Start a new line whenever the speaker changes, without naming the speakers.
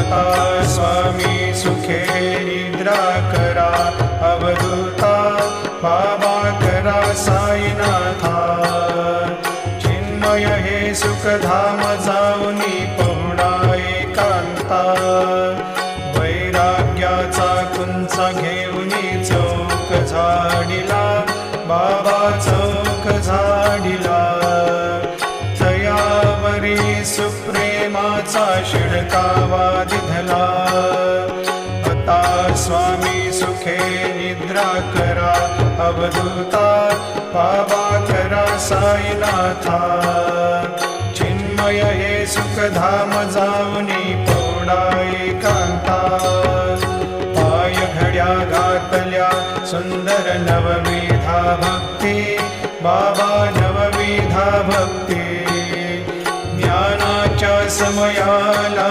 आता स्वामी सुखे निद्रा करा, अवधूता बाबा करा साईनाथा। चिन्मय हे सुखधाम जाऊनी पहुडा एकांता, वैराग्याचा कुंचा घेऊनी चौक झाडिला, बाबा चौक झाडिला। तयावरी सुप्रेमाचा शिडकावा दिधला, आता स्वामी सुखे निद्रा करा, अवधूता बाबा करा साईनाथा। चिन्मय हे सुखधाम जाऊनी पहुडा एकांता, पाय घड्या घातल्या सुंदर नवविधा भक्ती, बाबा नवविधा भक्ती। ज्ञानाच्या समयाला